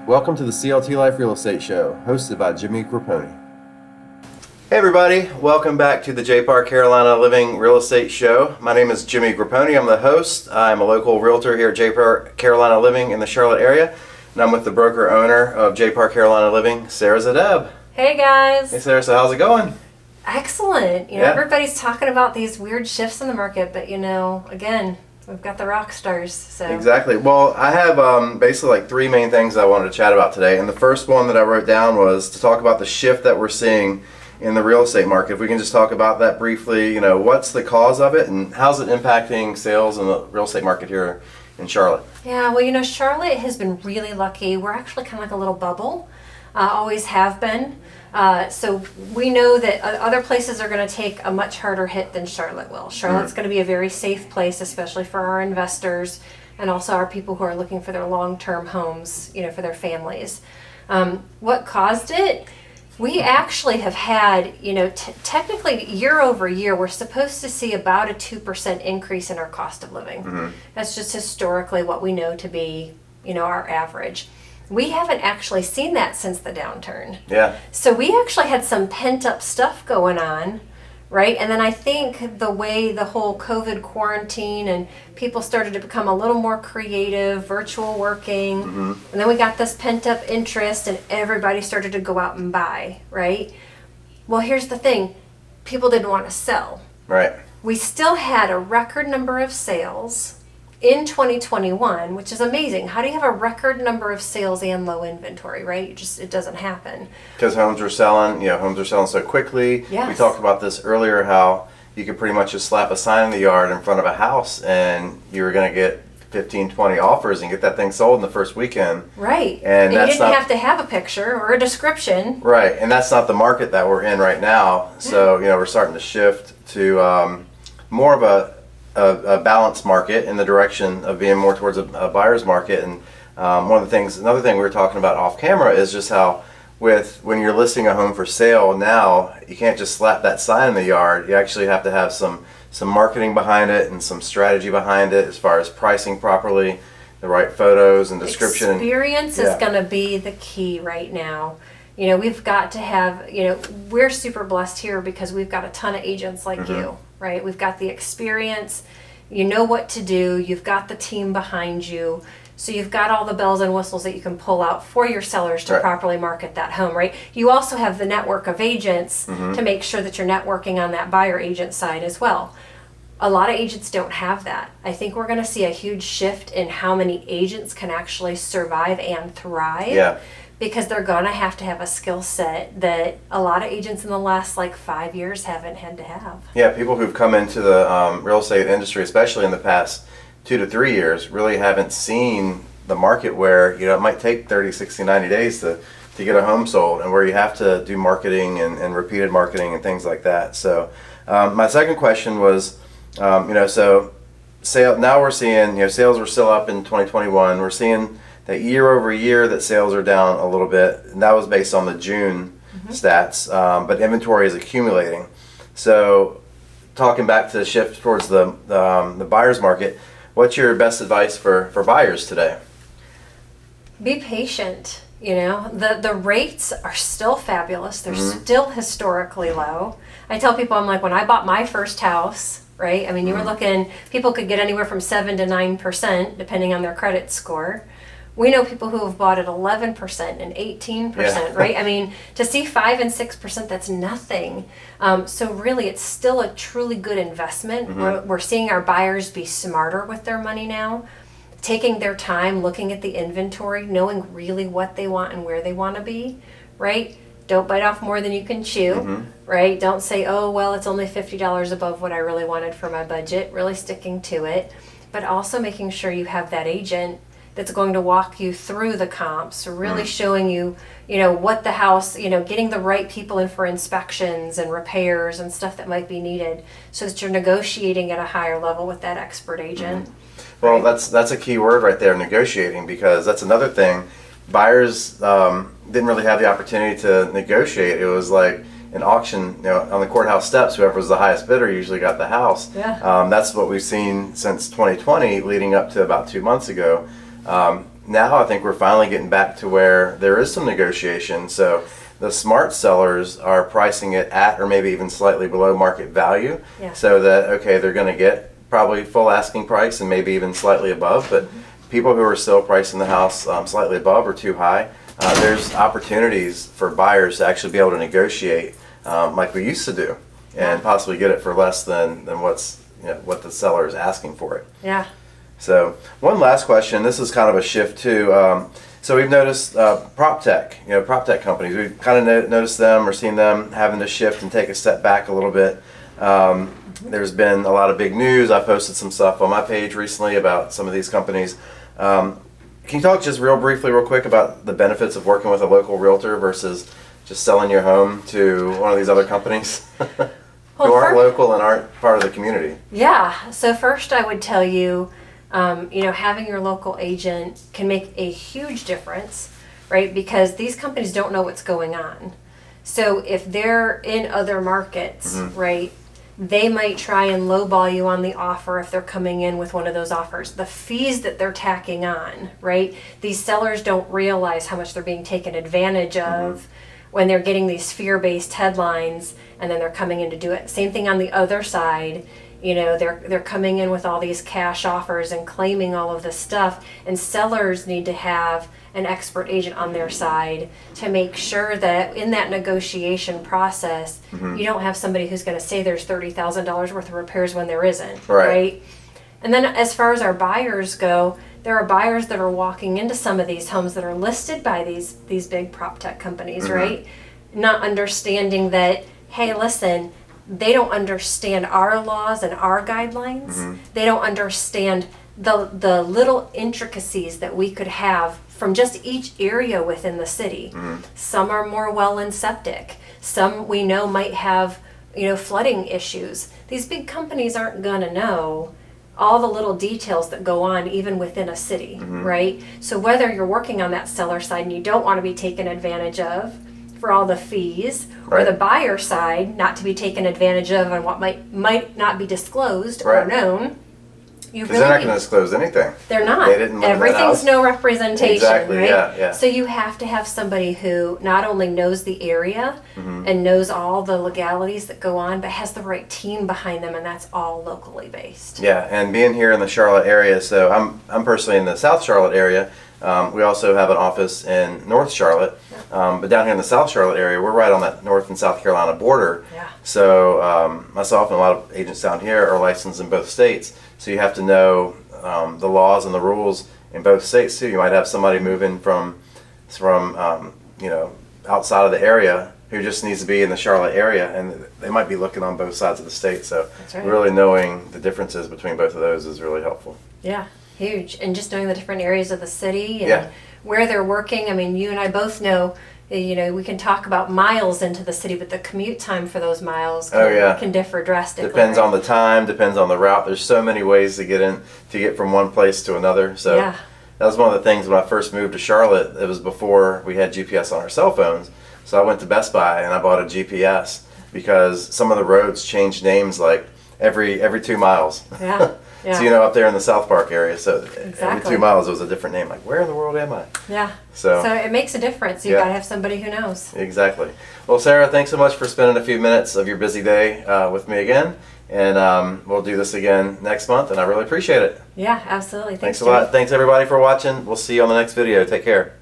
Welcome to the CLT Life Real Estate Show, hosted by Jimmy Grappone. Hey everybody, welcome back to the JPAR Carolina Living Real Estate Show. My name is Jimmy Grappone. I'm the host. I'm a local realtor here at JPAR Carolina Living in the Charlotte area, and I'm with the broker owner of JPAR Carolina Living, Sarah Zadeb. Hey guys. Hey Sarah, so how's it going? Excellent. Everybody's talking about these weird shifts in the market, but again, we've got the rock stars. So Exactly. Well, I have basically like three main things I wanted to chat about today. And the first one that I wrote down was to talk about the shift that we're seeing in the real estate market. If we can just talk about that briefly, what's the cause of it and how's it impacting sales in the real estate market here in Charlotte? Yeah, well, Charlotte has been really lucky. We're actually kind of like a little bubble, always have been. So we know that other places are going to take a much harder hit than Charlotte will. Charlotte's going to be a very safe place, especially for our investors and also our people who are looking for their long-term homes, for their families. What caused it? We actually have had, technically year over year, we're supposed to see about a 2% increase in our cost of living. Mm-hmm. That's just historically what we know to be, our average. We haven't actually seen that since the downturn. Yeah. So we actually had some pent up stuff going on, right? And then I think the way the whole COVID quarantine and people started to become a little more creative, virtual working, mm-hmm. and then we got this pent up interest and everybody started to go out and buy, right? Well, here's the thing. People didn't want to sell. Right. We still had a record number of sales in 2021, which is amazing. How do you have a record number of sales and low inventory, right? It doesn't happen. Because homes are selling, so quickly. Yes. We talked about this earlier, how you could pretty much just slap a sign in the yard in front of a house and you were going to get 15, 20 offers and get that thing sold in the first weekend. Right. And you didn't have to have a picture or a description. Right. And that's not the market that we're in right now. So, we're starting to shift to more of a balanced market in the direction of being more towards a buyer's market. And another thing we were talking about off camera is just how when you're listing a home for sale now, you can't just slap that sign in the yard. You actually have to have some marketing behind it and some strategy behind it as far as pricing properly, the right photos and description. Experience is going to be the key right now. We've got to have, we're super blessed here because we've got a ton of agents like mm-hmm. you, right? We've got the experience, you know what to do, you've got the team behind you, so you've got all the bells and whistles that you can pull out for your sellers to properly market that home, right? You also have the network of agents mm-hmm. to make sure that you're networking on that buyer agent side as well. A lot of agents don't have that. I think we're going to see a huge shift in how many agents can actually survive and thrive. Yeah. Because they're going to have a skill set that a lot of agents in the last 5 years haven't had to have. Yeah, people who've come into the real estate industry, especially in the past 2 to 3 years, really haven't seen the market where, it might take 30, 60, 90 days to get a home sold and where you have to do marketing and repeated marketing and things like that. So my second question was, now we're seeing, sales were still up in 2021. We're seeing that year over year that sales are down a little bit, and that was based on the June mm-hmm. stats, but inventory is accumulating. So talking back to the shift towards the buyer's market, what's your best advice for buyers today? Be patient. The rates are still fabulous. They're mm-hmm. still historically low. I tell people, I'm like, when I bought my first house, right? I mean, you mm-hmm. were looking, people could get anywhere from 7 to 9% depending on their credit score. We know people who have bought at 11% and 18%, right? I mean, to see 5 and 6%, that's nothing. So really, it's still a truly good investment. Mm-hmm. We're seeing our buyers be smarter with their money now, taking their time, looking at the inventory, knowing really what they want and where they want to be, right? Don't bite off more than you can chew, mm-hmm. right? Don't say, oh, well, it's only $50 above what I really wanted for my budget, really sticking to it, but also making sure you have that agent that's going to walk you through the comps, really showing you, what the house, getting the right people in for inspections and repairs and stuff that might be needed so that you're negotiating at a higher level with that expert agent. Mm-hmm. Well, right? That's a key word right there, negotiating, because that's another thing. Buyers didn't really have the opportunity to negotiate. It was like an auction, on the courthouse steps, whoever was the highest bidder usually got the house. Yeah. That's what we've seen since 2020 leading up to about 2 months ago. now I think we're finally getting back to where there is some negotiation. So the smart sellers are pricing it at or maybe even slightly below market value, Yeah. so that, okay, they're going to get probably full asking price and maybe even slightly above, but people who are still pricing the house slightly above or too high, there's opportunities for buyers to actually be able to negotiate like we used to do, and possibly get it for less than what's, what the seller is asking for it. Yeah. So one last question. This is kind of a shift too. So we've noticed Proptech, Proptech companies. We've kind of noticed them or seen them having to shift and take a step back a little bit. There's been a lot of big news. I posted some stuff on my page recently about some of these companies. Can you talk just real briefly, real quick, about the benefits of working with a local realtor versus just selling your home to one of these other companies who aren't local and aren't part of the community? Yeah. So first, I would tell you, having your local agent can make a huge difference, right? Because these companies don't know what's going on. So if they're in other markets, right, they might try and lowball you on the offer if they're coming in with one of those offers. The fees that they're tacking on, right? These sellers don't realize how much they're being taken advantage of when they're getting these fear-based headlines, and then they're coming in to do it. Same thing on the other side. They're coming in with all these cash offers and claiming all of this stuff, and sellers need to have an expert agent on their side to make sure that in that negotiation process, you don't have somebody who's going to say there's $30,000 worth of repairs when there isn't, right? And then as far as our buyers go, there are buyers that are walking into some of these homes that are listed by these big Proptech companies, right? Not understanding that, hey, listen, they don't understand our laws and our guidelines. They don't understand the little intricacies that we could have from just each area within the city. Some are more well and septic. Some we know might have, flooding issues. These big companies aren't gonna know all the little details that go on even within a city, right? So whether you're working on that seller side and you don't want to be taken advantage of for all the fees, or the buyer side not to be taken advantage of on what might not be disclosed or known, because they're not going to disclose anything. They're not. They didn't live in that Everything's house. no representation, Exactly, right? yeah. So you have to have somebody who not only knows the area and knows all the legalities that go on, but has the right team behind them, and that's all locally based. Yeah, and being here in the Charlotte area, so I'm personally in the South Charlotte area. We also have an office in North Charlotte, but down here in the South Charlotte area, we're right on that North and South Carolina border. Yeah. So myself and a lot of agents down here are licensed in both states. So you have to know the laws and the rules in both states too. You might have somebody moving from outside of the area who just needs to be in the Charlotte area, and they might be looking on both sides of the state. So really knowing the differences between both of those is really helpful. Yeah, huge. And just knowing the different areas of the city and where they're working. I mean, you and I both know, we can talk about miles into the city, but the commute time for those miles can differ drastically. Depends on the time, depends on the route. There's so many ways to get from one place to another. So that was one of the things when I first moved to Charlotte. It was before we had GPS on our cell phones. So I went to Best Buy and I bought a GPS because some of the roads changed names like every 2 miles. Yeah. So up there in the South Park area, so every 2 miles it was a different name. Like, where in the world am I? Yeah. So it makes a difference. You got to have somebody who knows. Exactly. Well, Sarah, thanks so much for spending a few minutes of your busy day with me again, and we'll do this again next month, and I really appreciate it. Yeah, absolutely. Thanks a lot. Thanks everybody for watching. We'll see you on the next video. Take care.